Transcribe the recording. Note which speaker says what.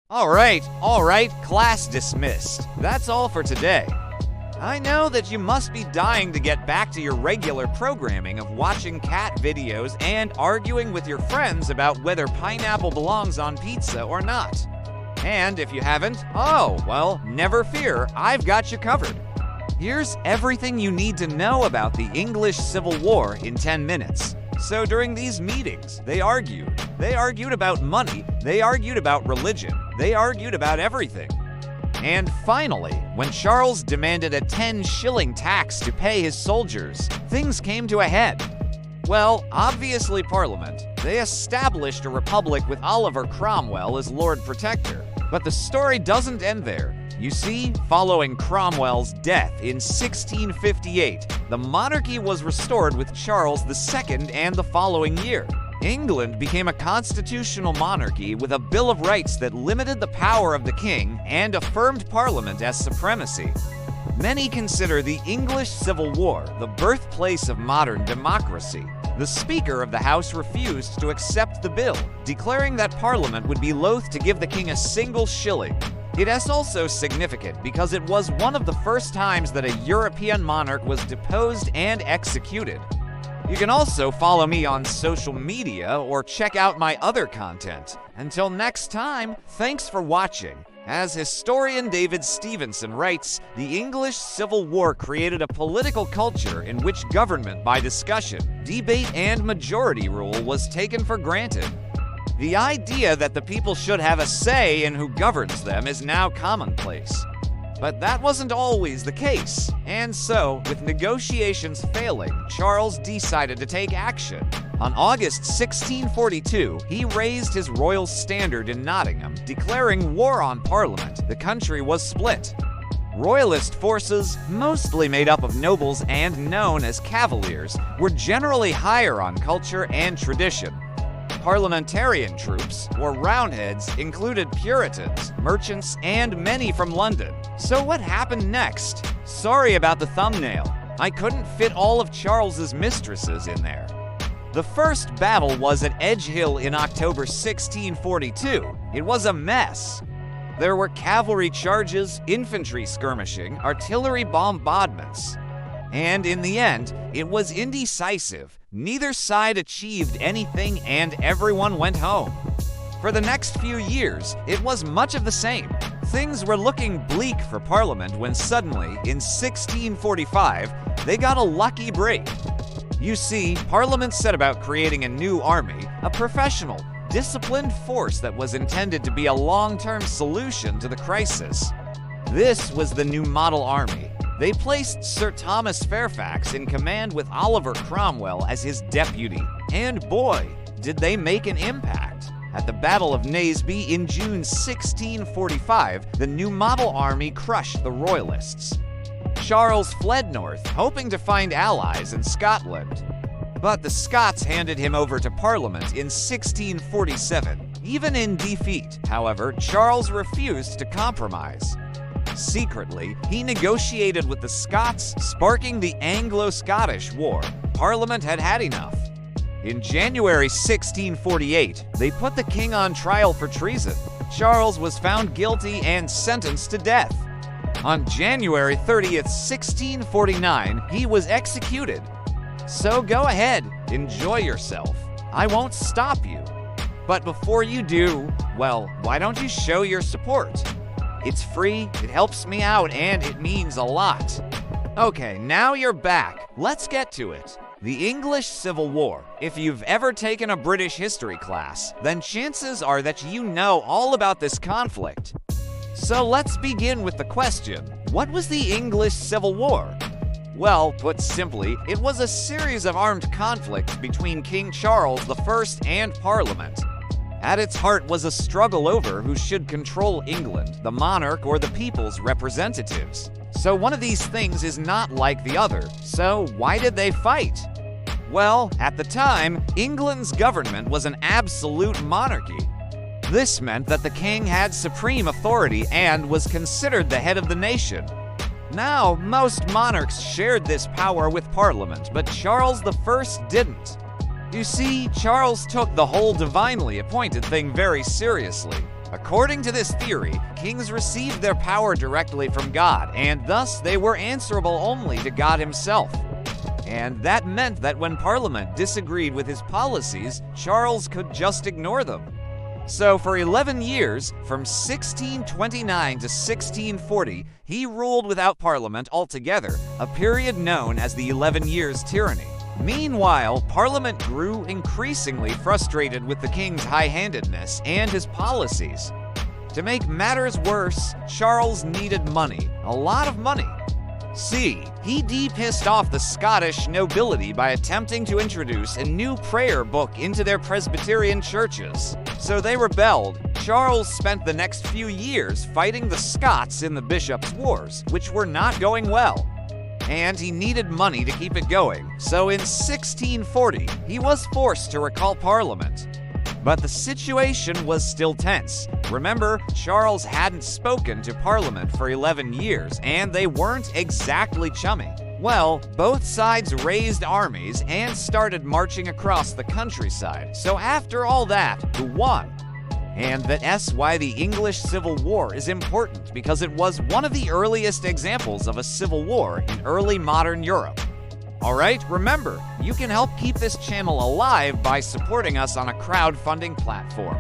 Speaker 1: All right, class dismissed. That's all for today. I know that you must be dying to get back to your regular programming of watching cat videos and arguing with your friends about whether pineapple belongs on pizza or not. And if you haven't, oh, well, never fear, I've got you covered. Here's everything you need to know about the English Civil War in 10 minutes. So during these meetings, they argued. They argued about money, they argued about religion, they argued about everything. And finally, when Charles demanded a 10-shilling tax to pay his soldiers, things came to a head. Well, obviously Parliament. They established a republic with Oliver Cromwell as Lord Protector. But the story doesn't end there. You see, following Cromwell's death in 1658, the monarchy was restored with Charles II and the following year. England became a constitutional monarchy with a Bill of Rights that limited the power of the king and affirmed Parliament as supremacy. Many consider the English Civil War the birthplace of modern democracy. The Speaker of the House refused to accept the bill, declaring that Parliament would be loath to give the king a single shilling. It is also significant because it was one of the first times that a European monarch was deposed and executed. You can also follow me on social media or check out my other content. Until next time, thanks for watching. As historian David Stevenson writes, the English Civil War created a political culture in which government by discussion, debate, and majority rule was taken for granted. The idea that the people should have a say in who governs them is now commonplace. But that wasn't always the case, and so, with negotiations failing, Charles decided to take action. On August 1642, he raised his royal standard in Nottingham, declaring war on Parliament. The country was split. Royalist forces, mostly made up of nobles and known as cavaliers, were generally higher on culture and tradition. Parliamentarian troops, or Roundheads, included Puritans, merchants, and many from London. So what happened next? Sorry about the thumbnail. I couldn't fit all of Charles's mistresses in there. The first battle was at Edge Hill in October 1642. It was a mess. There were cavalry charges, infantry skirmishing, artillery bombardments. And in the end, it was indecisive. Neither side achieved anything and everyone went home. For the next few years, it was much of the same. Things were looking bleak for Parliament when suddenly, in 1645, they got a lucky break. You see, Parliament set about creating a new army, a professional, disciplined force that was intended to be a long-term solution to the crisis. This was the new model army. They placed Sir Thomas Fairfax in command with Oliver Cromwell as his deputy. And boy, did they make an impact. At the Battle of Naseby in June 1645, the new model army crushed the Royalists. Charles fled north, hoping to find allies in Scotland. But the Scots handed him over to Parliament in 1647. Even in defeat, however, Charles refused to compromise. Secretly, he negotiated with the Scots, sparking the Anglo-Scottish War. Parliament had had enough. In January 1648, they put the king on trial for treason. Charles was found guilty and sentenced to death. On January 30th, 1649, he was executed. So go ahead, enjoy yourself. I won't stop you. But before you do, well, why don't you show your support? It's free, it helps me out, and it means a lot. Okay, now you're back. Let's get to it. The English Civil War. If you've ever taken a British history class, then chances are that you know all about this conflict. So let's begin with the question, what was the English Civil War? Well, put simply, it was a series of armed conflicts between King Charles I and Parliament. At its heart was a struggle over who should control England, the monarch or the people's representatives. So one of these things is not like the other. So why did they fight? Well, at the time, England's government was an absolute monarchy. This meant that the king had supreme authority and was considered the head of the nation. Now, most monarchs shared this power with Parliament, but Charles I didn't. You see, Charles took the whole divinely appointed thing very seriously. According to this theory, kings received their power directly from God, and thus they were answerable only to God himself. And that meant that when Parliament disagreed with his policies, Charles could just ignore them. So for 11 years, from 1629 to 1640, he ruled without Parliament altogether, a period known as the 11 Years' Tyranny. Meanwhile, Parliament grew increasingly frustrated with the king's high-handedness and his policies. To make matters worse, Charles needed money, a lot of money. See, he pissed off the Scottish nobility by attempting to introduce a new prayer book into their Presbyterian churches. So they rebelled. Charles spent the next few years fighting the Scots in the Bishops' Wars, which were not going well. And he needed money to keep it going, so in 1640, he was forced to recall Parliament. But the situation was still tense. Remember, Charles hadn't spoken to Parliament for 11 years, and they weren't exactly chummy. Well, both sides raised armies and started marching across the countryside. So after all that, who won? And that's why the English Civil War is important, because it was one of the earliest examples of a civil war in early modern Europe. Alright, remember, you can help keep this channel alive by supporting us on a crowdfunding platform.